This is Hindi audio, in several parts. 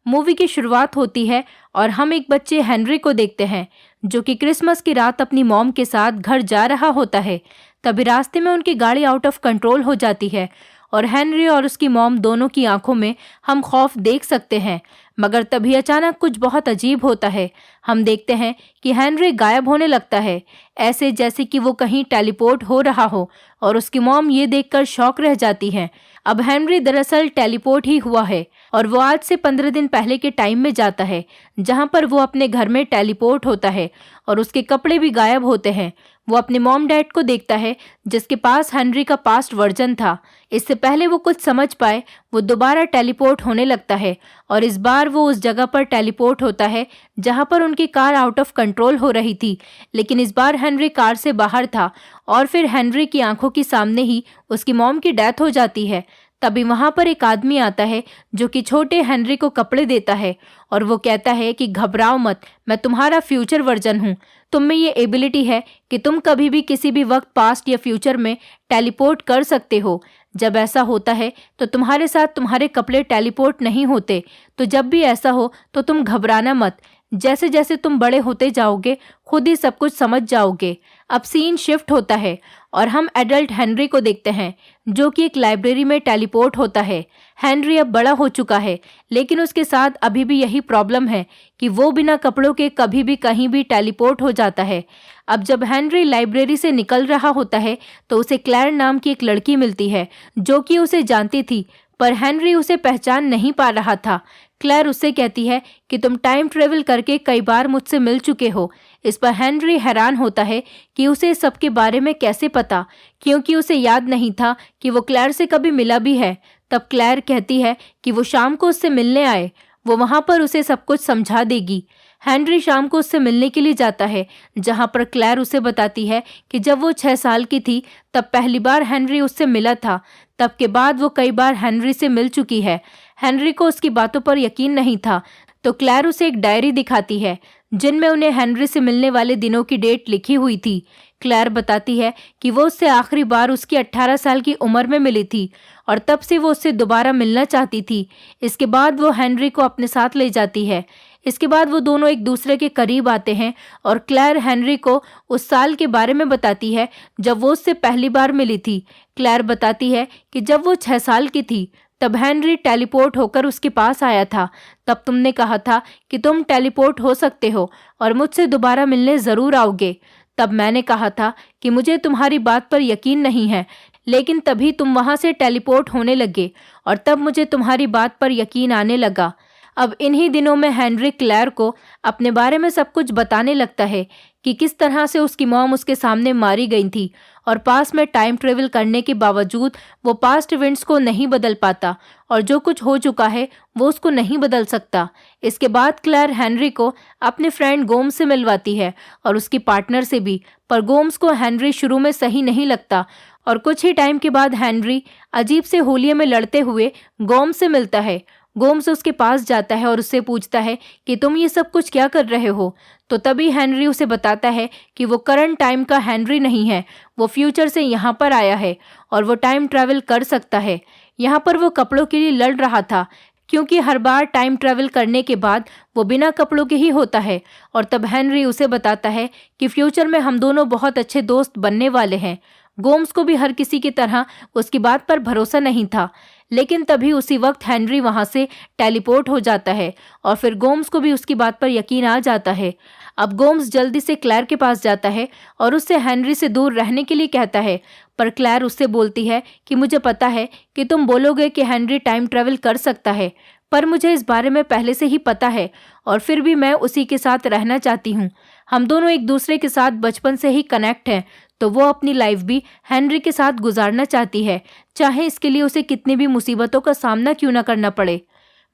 मूवी की शुरुआत होती है और हम एक बच्चे हेनरी को देखते हैं जो कि क्रिसमस की रात अपनी मॉम के साथ घर जा रहा होता है। तभी रास्ते में उनकी गाड़ी आउट ऑफ कंट्रोल हो जाती है और हेनरी और उसकी मॉम दोनों की आंखों में हम खौफ देख सकते हैं। मगर तभी अचानक कुछ बहुत अजीब होता है। हम देखते हैं कि हेनरी गायब होने लगता है, ऐसे जैसे कि वो कहीं टेलीपोर्ट हो रहा हो, और उसकी मॉम ये देखकर शॉक रह जाती है। अब हेनरी दरअसल टेलीपोर्ट ही हुआ है और वो आज से 15 दिन पहले के टाइम में जाता है जहां पर वो अपने घर में टेलीपोर्ट होता है और उसके कपड़े भी गायब होते हैं। वो अपने मॉम डैड को देखता है जिसके पास हेनरी का पास्ट वर्जन था। इससे पहले वो कुछ समझ पाए वो दोबारा टेलीपोर्ट होने लगता है और इस बार वो उस जगह पर टेलीपोर्ट होता है जहां पर उनकी कार आउट ऑफ कंट्रोल हो रही थी। लेकिन इस बार हेनरी कार से बाहर था और फिर हेनरी की आंखों के सामने ही उसकी मॉम की डेथ हो जाती है। तभी वहां पर एक आदमी आता है जो कि छोटे हेनरी को कपड़े देता है और वो कहता है कि घबराओ मत, मैं तुम्हारा फ्यूचर वर्जन हूँ। तुम में ये एबिलिटी है कि तुम कभी भी किसी भी वक्त पास्ट या फ्यूचर में टेलीपोर्ट कर सकते हो। जब ऐसा होता है तो तुम्हारे साथ तुम्हारे कपड़े टेलीपोर्ट नहीं होते। तो जब भी ऐसा हो तो तुम घबराना मत। जैसे जैसे तुम बड़े होते जाओगे खुद ही सब कुछ समझ जाओगे। अब सीन शिफ्ट होता है और हम एडल्ट हेनरी को देखते हैं जो कि एक लाइब्रेरी में टेलीपोर्ट होता है। हेनरी अब बड़ा हो चुका है लेकिन उसके साथ अभी भी यही प्रॉब्लम है कि वो बिना कपड़ों के कभी भी कहीं भी टेलीपोर्ट हो जाता है। अब जब हेनरी लाइब्रेरी से निकल रहा होता है तो उसे क्लैर नाम की एक लड़की मिलती है जो कि उसे जानती थी, पर हेनरी उसे पहचान नहीं पा रहा था। क्लैर उससे कहती है कि तुम टाइम ट्रेवल करके कई बार मुझसे मिल चुके हो। इस पर हेनरी हैरान होता है कि उसे सबके बारे में कैसे पता, क्योंकि उसे याद नहीं था कि वो क्लैर से कभी मिला भी है। तब क्लैर कहती है कि वो शाम को उससे मिलने आए, वो वहां पर उसे सब कुछ समझा देगी। हेनरी शाम को उससे मिलने के लिए जाता है जहां पर क्लैर उसे बताती है कि जब वो 6 साल की थी तब पहली बार हेनरी उससे मिला था। तब के बाद वो कई बार हेनरी से मिल चुकी है। हेनरी को उसकी बातों पर यकीन नहीं था तो क्लैर उसे एक डायरी दिखाती है जिनमें उन्हें हेनरी से मिलने वाले दिनों की डेट लिखी हुई थी। क्लैर बताती है कि वो उससे आखिरी बार उसकी 18 साल की उम्र में मिली थी और तब से वो उससे दोबारा मिलना चाहती थी। इसके बाद वो हेनरी को अपने साथ ले जाती है। इसके बाद वो दोनों एक दूसरे के करीब आते हैं और क्लैर हेनरी को उस साल के बारे में बताती है जब वो उससे पहली बार मिली थी। क्लैर बताती है कि जब वो 6 साल की थी तब हेनरी टेलीपोर्ट होकर उसके पास आया था। तब तुमने कहा था कि तुम टेलीपोर्ट हो सकते हो और मुझसे दोबारा मिलने ज़रूर आओगे। तब मैंने कहा था कि मुझे तुम्हारी बात पर यकीन नहीं है, लेकिन तभी तुम वहां से टेलीपोर्ट होने लगे और तब मुझे तुम्हारी बात पर यकीन आने लगा। अब इन्हीं दिनों में हेनरी क्लैर को अपने बारे में सब कुछ बताने लगता है कि किस तरह से उसकी मॉम उसके सामने मारी गई थी और पास में टाइम ट्रेवल करने के बावजूद वो पास्ट इवेंट्स को नहीं बदल पाता और जो कुछ हो चुका है वो उसको नहीं बदल सकता। इसके बाद क्लैर हेनरी को अपने फ्रेंड गोम्स से मिलवाती है और उसकी पार्टनर से भी, पर गोम्स को हेनरी शुरू में सही नहीं लगता और कुछ ही टाइम के बाद हेनरी अजीब से होलिये में लड़ते हुए गोम्स से मिलता है। गोम्स उसके पास जाता है और उससे पूछता है कि तुम ये सब कुछ क्या कर रहे हो। तो तभी हेनरी उसे बताता है कि वो करंट टाइम का हेनरी नहीं है, वो फ्यूचर से यहाँ पर आया है और वो टाइम ट्रैवल कर सकता है। यहाँ पर वो कपड़ों के लिए लड़ रहा था क्योंकि हर बार टाइम ट्रैवल करने के बाद वो बिना कपड़ों के ही होता है। और तब हेनरी उसे बताता है कि फ्यूचर में हम दोनों बहुत अच्छे दोस्त बनने वाले हैं। गोम्स को भी हर किसी की तरह उसकी बात पर भरोसा नहीं था, लेकिन तभी उसी वक्त हेनरी वहां से टेलीपोर्ट हो जाता है और फिर गोम्स को भी उसकी बात पर यकीन आ जाता है। अब गोम्स जल्दी से क्लैर के पास जाता है और उससे हेनरी से दूर रहने के लिए कहता है, पर क्लैर उससे बोलती है कि मुझे पता है कि तुम बोलोगे कि हेनरी टाइम ट्रैवल कर सकता है, पर मुझे इस बारे में पहले से ही पता है और फिर भी मैं उसी के साथ रहना चाहती हूँ। हम दोनों एक दूसरे के साथ बचपन से ही कनेक्ट हैं, तो वो अपनी लाइफ भी हेनरी के साथ गुजारना चाहती है, चाहे इसके लिए उसे कितनी भी मुसीबतों का सामना क्यों न करना पड़े।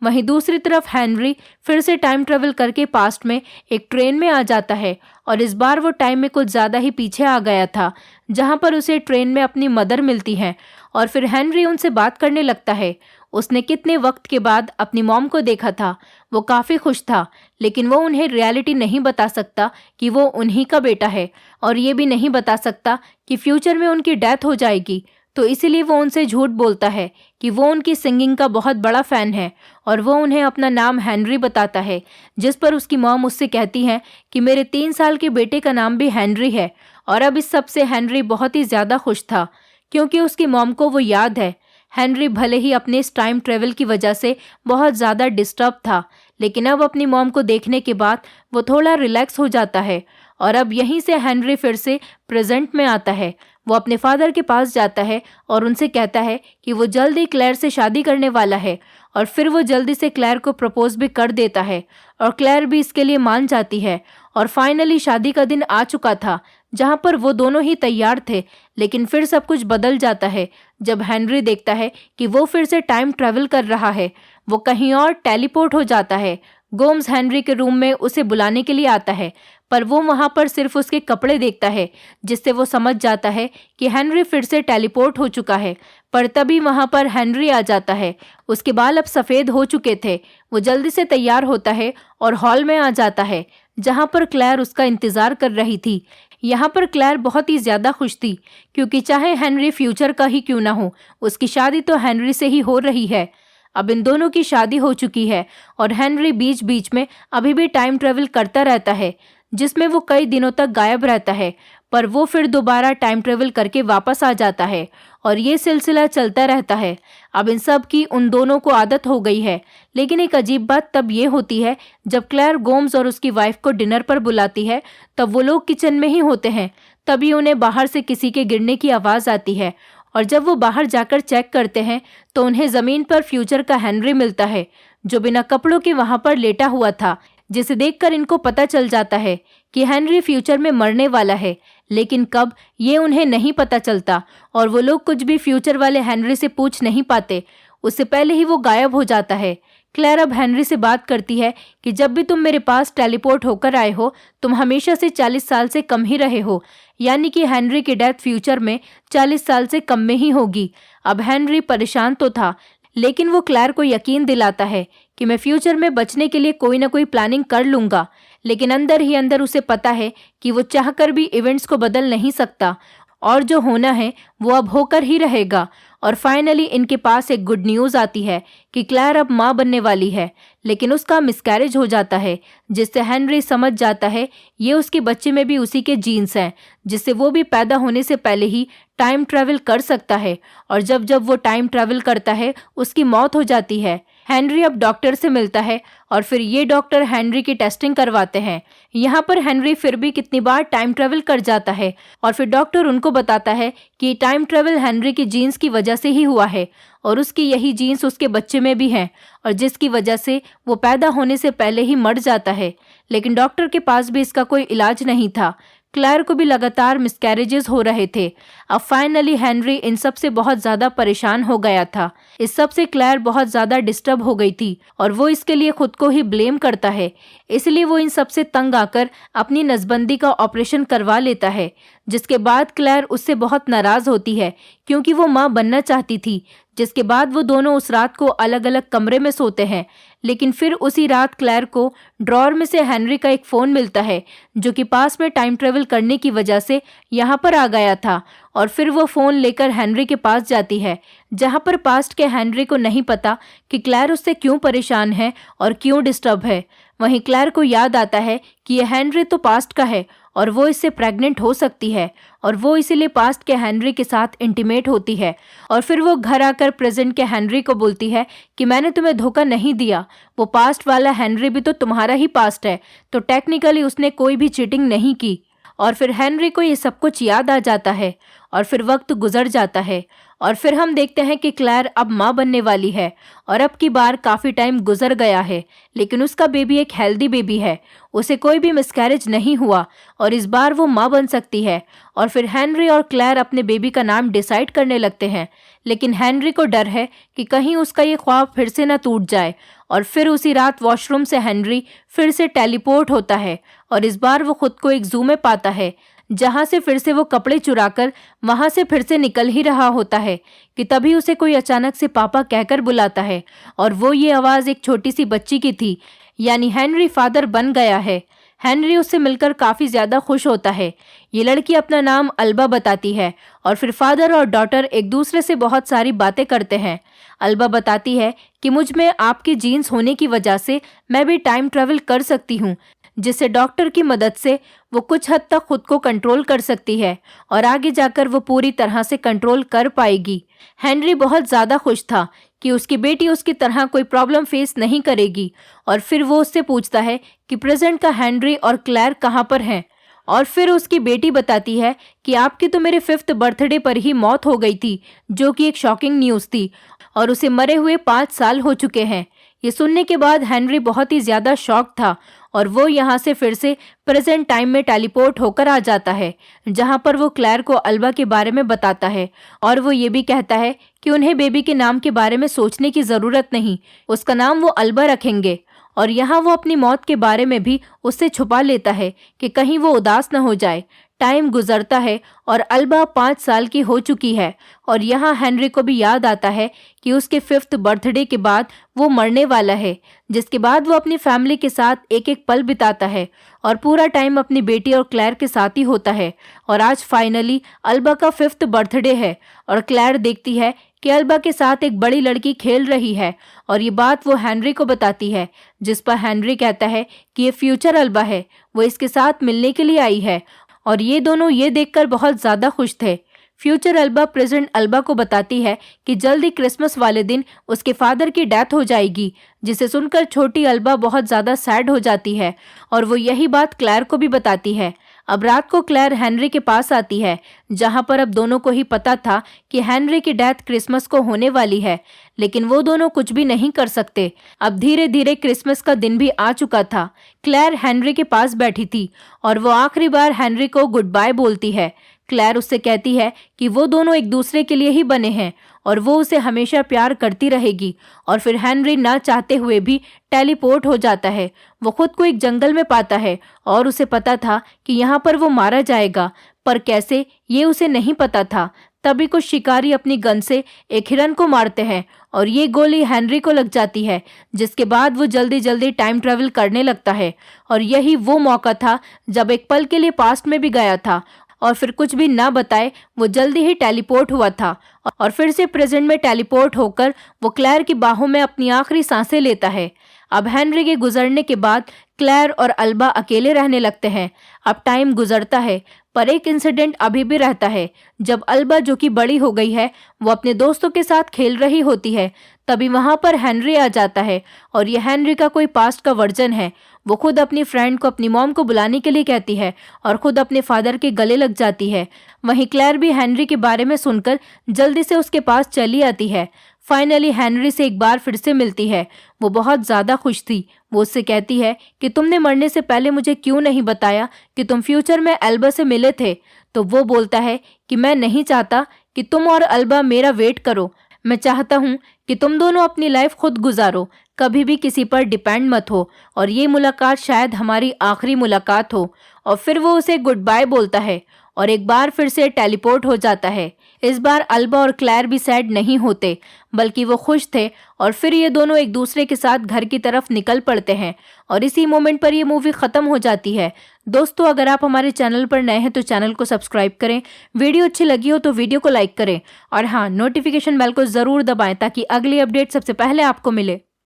वहीं दूसरी तरफ हेनरी फिर से टाइम ट्रेवल करके पास्ट में एक ट्रेन में आ जाता है और इस बार वो टाइम में कुछ ज़्यादा ही पीछे आ गया था, जहां पर उसे ट्रेन में अपनी मदर मिलती है और फिर हेनरी उनसे बात करने लगता है। उसने कितने वक्त के बाद अपनी मॉम को देखा था, वो काफ़ी खुश था, लेकिन वो उन्हें रियलिटी नहीं बता सकता कि वो उन्हीं का बेटा है और ये भी नहीं बता सकता कि फ्यूचर में उनकी डेथ हो जाएगी। तो इसीलिए वो उनसे झूठ बोलता है कि वो उनकी सिंगिंग का बहुत बड़ा फ़ैन है और वो उन्हें अपना नाम हेनरी बताता है, जिस पर उसकी मॉम उससे कहती है कि मेरे 3 साल के बेटे का नाम भी हेनरी है। और अब इस सब से हेनरी बहुत ही ज़्यादा खुश था, क्योंकि उसकी मॉम को वो याद है। हेनरी भले ही अपने इस टाइम ट्रेवल की वजह से बहुत ज़्यादा डिस्टर्ब था, लेकिन अब अपनी मॉम को देखने के बाद वो थोड़ा रिलैक्स हो जाता है। और अब यहीं से हेनरी फिर से प्रेजेंट में आता है। वो अपने फादर के पास जाता है और उनसे कहता है कि वो जल्द ही क्लेयर से शादी करने वाला है, और फिर वो जल्दी से क्लेयर को प्रपोज भी कर देता है और क्लेयर भी इसके लिए मान जाती है। और फाइनली शादी का दिन आ चुका था, जहां पर वो दोनों ही तैयार थे। लेकिन फिर सब कुछ बदल जाता है जब हेनरी देखता है कि वो फिर से टाइम ट्रैवल कर रहा है। वो कहीं और टेलीपोर्ट हो जाता है। गोम्स हेनरी के रूम में उसे बुलाने के लिए आता है, पर वो वहां पर सिर्फ उसके कपड़े देखता है, जिससे वो समझ जाता है कि हेनरी फिर से टेलीपोर्ट हो चुका है। पर तभी वहां पर हेनरी आ जाता है। उसके बाल अब सफ़ेद हो चुके थे। वो जल्दी से तैयार होता है और हॉल में आ जाता है, जहां पर क्लेयर उसका इंतज़ार कर रही थी। यहाँ पर क्लेयर बहुत ही ज़्यादा खुश थी, क्योंकि चाहे हेनरी फ्यूचर का ही क्यों ना हो, उसकी शादी तो हेनरी से ही हो रही है। अब इन दोनों की शादी हो चुकी है और हेनरी बीच बीच में अभी भी टाइम ट्रेवल करता रहता है, जिसमें वो कई दिनों तक गायब रहता है। पर वो फिर दोबारा टाइम ट्रेवल करके वापस आ जाता है और ये सिलसिला चलता रहता है। अब इन सब की उन दोनों को आदत हो गई है। लेकिन एक अजीब बात तब ये होती है जब क्लेयर गोम्स और उसकी वाइफ को डिनर पर बुलाती है। तब वो लोग किचन में ही होते हैं। तभी उन्हें बाहर से किसी के गिरने की आवाज़ आती है, और जब वो बाहर जाकर चेक करते हैं तो उन्हें ज़मीन पर फ्यूचर का हेनरी मिलता है, जो बिना कपड़ों के वहाँ पर लेटा हुआ था, जिसे देखकर इनको पता चल जाता है कि हेनरी फ्यूचर में मरने वाला है। लेकिन कब, ये उन्हें नहीं पता चलता, और वो लोग कुछ भी फ्यूचर वाले हेनरी से पूछ नहीं पाते। उससे पहले ही वो गायब हो जाता है। क्लेयर अब हेनरी से बात करती है कि जब भी तुम मेरे पास टेलीपोर्ट होकर आए हो, तुम हमेशा से 40 साल से कम ही रहे हो, यानी कि हेनरी की डेथ फ्यूचर में 40 साल से कम में ही होगी। अब हेनरी परेशान तो था, लेकिन वो क्लेयर को यकीन दिलाता है कि मैं फ्यूचर में बचने के लिए कोई ना कोई प्लानिंग कर लूँगा। लेकिन अंदर ही अंदर उसे पता है कि वो चाहकर भी इवेंट्स को बदल नहीं सकता, और जो होना है वो अब होकर ही रहेगा। और फाइनली इनके पास एक गुड न्यूज़ आती है कि क्लेयर अब माँ बनने वाली है, लेकिन उसका मिसकैरेज हो जाता है, जिससे हेनरी समझ जाता है ये उसके बच्चे में भी उसी के जीन्स हैं, जिससे वो भी पैदा होने से पहले ही टाइम ट्रैवल कर सकता है। और जब जब वो टाइम ट्रैवल करता है उसकी मौत हो जाती है। हेनरी अब डॉक्टर से मिलता है और फिर ये डॉक्टर हेनरी की टेस्टिंग करवाते हैं। यहाँ पर हेनरी फिर भी कितनी बार टाइम ट्रैवल कर जाता है, और फिर डॉक्टर उनको बताता है कि टाइम ट्रैवल हेनरी की जीन्स की वजह से ही हुआ है, और उसकी यही जीन्स उसके बच्चे में भी हैं, और जिसकी वजह से वो पैदा होने से पहले ही मर जाता है। लेकिन डॉक्टर के पास भी इसका कोई इलाज नहीं था। क्लेयर को भी लगातार मिसकैरेजेस हो रहे थे। अब फाइनली हेनरी इन सब से बहुत ज़्यादा परेशान हो गया था। इस सब से क्लेयर बहुत ज़्यादा डिस्टर्ब हो गई थी, और वो इसके लिए खुद को ही ब्लेम करता है। इसलिए वो इन सब से तंग आकर अपनी नसबंदी का ऑपरेशन करवा लेता है, जिसके बाद क्लेयर उससे बहुत नाराज़ होती है, क्योंकि वो माँ बनना चाहती थी। जिसके बाद वो दोनों उस रात को अलग अलग कमरे में सोते हैं। लेकिन फिर उसी रात क्लेयर को ड्रॉर में से हेनरी का एक फ़ोन मिलता है, जो कि पास में टाइम ट्रेवल करने की वजह से यहाँ पर आ गया था। और फिर वो फ़ोन लेकर हेनरी के पास जाती है, जहाँ पर पास्ट के हेनरी को नहीं पता कि क्लेयर उससे क्यों परेशान है और क्यों डिस्टर्ब है। वहीं क्लेयर को याद आता है कि ये हेनरी तो पास्ट का है और वो इससे प्रेग्नेंट हो सकती है, और वो इसीलिए पास्ट के हेनरी के साथ इंटीमेट होती है। और फिर वो घर आकर प्रेजेंट के हेनरी को बोलती है कि मैंने तुम्हें धोखा नहीं दिया, वो पास्ट वाला हेनरी भी तो तुम्हारा ही पास्ट है, तो टेक्निकली उसने कोई भी चीटिंग नहीं की। और फिर हेनरी को ये सब कुछ याद आ जाता है, और फिर वक्त गुजर जाता है, और फिर हम देखते हैं कि क्लेयर अब माँ बनने वाली है। और अब की बार काफ़ी टाइम गुजर गया है, लेकिन उसका बेबी एक हेल्दी बेबी है, उसे कोई भी मिसकैरेज नहीं हुआ, और इस बार वो माँ बन सकती है। और फिर हेनरी और क्लेयर अपने बेबी का नाम डिसाइड करने लगते हैं। लेकिन हेनरी को डर है कि कहीं उसका ये ख्वाब फिर से न टूट जाए। और फिर उसी रात वॉशरूम से हेनरी फिर से टेलीपोर्ट होता है, और इस बार वो खुद को एक जू में पाता है, जहाँ से फिर से वो कपड़े चुराकर वहाँ से फिर से निकल ही रहा होता है कि तभी उसे कोई अचानक से पापा कहकर बुलाता है। और वो ये आवाज़ एक छोटी सी बच्ची की थी, यानी हेनरी फादर बन गया है। हेनरी उससे मिलकर काफी ज्यादा खुश होता है। ये लड़की अपना नाम अल्बा बताती है और फिर फादर और डॉटर एक दूसरे से बहुत सारी बातें करते हैं। अल्बा बताती है कि मुझ में आपके जीन्स होने की वजह से मैं भी टाइम ट्रेवल कर सकती हूँ, जिससे डॉक्टर की मदद से वो कुछ हद तक खुद को कंट्रोल कर सकती है और आगे जाकर वो पूरी तरह से कंट्रोल कर पाएगी। हेनरी बहुत ज़्यादा खुश था कि उसकी बेटी उसकी तरह कोई प्रॉब्लम फेस नहीं करेगी और फिर वो उससे पूछता है कि प्रेजेंट का हेनरी और क्लैर कहाँ पर हैं। और फिर उसकी बेटी बताती है कि आपकी तो मेरे 5th बर्थडे पर ही मौत हो गई थी, जो कि एक शॉकिंग न्यूज़ थी और उसे मरे हुए 5 साल हो चुके हैं। ये सुनने के बाद हेनरी बहुत ही ज़्यादा शॉक था और वो यहाँ से फिर से प्रेजेंट टाइम में टेलीपोर्ट होकर आ जाता है, जहाँ पर वो क्लैर को अल्बा के बारे में बताता है और वो ये भी कहता है कि उन्हें बेबी के नाम के बारे में सोचने की ज़रूरत नहीं, उसका नाम वो अल्बा रखेंगे। और यहाँ वो अपनी मौत के बारे में भी उससे छुपा लेता है कि कहीं वो उदास न हो जाए। टाइम गुजरता है और अल्बा 5 साल की हो चुकी है और यहाँ हेनरी को भी याद आता है कि उसके 5th बर्थडे के बाद वो मरने वाला है, जिसके बाद वो अपनी फैमिली के साथ एक एक पल बिताता है और पूरा टाइम अपनी बेटी और क्लैर के साथ ही होता है। और आज फाइनली अल्बा का 5th बर्थडे है और क्लैर देखती है कि अल्बा के साथ एक बड़ी लड़की खेल रही है और ये बात वो हेनरी को बताती है, जिस पर हेनरी कहता है कि ये फ्यूचर अल्बा है, वो इसके साथ मिलने के लिए आई है और ये दोनों ये देखकर बहुत ज़्यादा खुश थे। फ्यूचर अल्बा प्रेजेंट अल्बा को बताती है कि जल्दी क्रिसमस वाले दिन उसके फादर की डेथ हो जाएगी, जिसे सुनकर छोटी अल्बा बहुत ज़्यादा सैड हो जाती है और वो यही बात क्लैर को भी बताती है। अब रात को क्लैर हेनरी के पास आती है, जहां पर अब दोनों को ही पता था कि हेनरी की डेथ क्रिसमस को होने वाली है, लेकिन वो दोनों कुछ भी नहीं कर सकते। अब धीरे धीरे क्रिसमस का दिन भी आ चुका था। क्लैर हेनरी के पास बैठी थी और वो आखिरी बार हेनरी को गुड बाय बोलती है। क्लैर उससे कहती है कि वो दोनों एक दूसरे के लिए ही बने हैं और वो उसे हमेशा प्यार करती रहेगी। और फिर हेनरी ना चाहते हुए भी टेलीपोर्ट हो जाता है। वो खुद को एक जंगल में पाता है और उसे पता था कि यहाँ पर वो मारा जाएगा, पर कैसे ये उसे नहीं पता था। तभी कुछ शिकारी अपनी गन से एक हिरन को मारते हैं और ये गोली हेनरी को लग जाती है, जिसके बाद वो जल्दी जल्दी टाइम ट्रेवल करने लगता है। और यही वो मौका था जब एक पल के लिए पास्ट में भी गया था और फिर कुछ भी ना बताए वो जल्दी ही टेलीपोर्ट हुआ था और फिर से प्रेजेंट में टेलीपोर्ट होकर वो क्लैर की बाहों में अपनी आखिरी सांसें लेता है। अब हेनरी के गुजरने के बाद क्लैर और अल्बा अकेले रहने लगते हैं। अब टाइम गुजरता है, पर एक इंसिडेंट अभी भी रहता है। जब अल्बा, जो कि बड़ी हो गई है, वो अपने दोस्तों के साथ खेल रही होती है, तभी वहां पर हेनरी आ जाता है और ये हेनरी का कोई पास्ट का वर्जन है। वो खुद अपनी फ्रेंड को अपनी मॉम को बुलाने के लिए कहती है और खुद अपने फादर के गले लग जाती है। वहीं क्लैर भी हेनरी के बारे में सुनकर जल्दी से उसके पास चली आती है। फाइनली हेनरी से एक बार फिर से मिलती है। वो बहुत ज़्यादा खुश थी। वो उससे कहती है कि तुमने मरने से पहले मुझे क्यों नहीं बताया कि तुम फ्यूचर में अल्बा से मिले थे। तो वो बोलता है कि मैं नहीं चाहता कि तुम और अल्बा मेरा वेट करो। मैं चाहता हूँ कि तुम दोनों अपनी लाइफ खुद गुजारो, कभी भी किसी पर डिपेंड मत हो और ये मुलाकात शायद हमारी आखिरी मुलाकात हो। और फिर वो उसे गुड बाय बोलता है और एक बार फिर से टेलीपोर्ट हो जाता है। इस बार अल्बा और क्लैर भी सैड नहीं होते, बल्कि वो खुश थे और फिर ये दोनों एक दूसरे के साथ घर की तरफ निकल पड़ते हैं और इसी मोमेंट पर ये मूवी खत्म हो जाती है। दोस्तों, अगर आप हमारे चैनल पर नए हैं तो चैनल को सब्सक्राइब करें, वीडियो अच्छी लगी हो तो वीडियो को लाइक करें और हाँ, नोटिफिकेशन बेल को जरूर दबाएं ताकि अगली अपडेट सबसे पहले आपको मिले।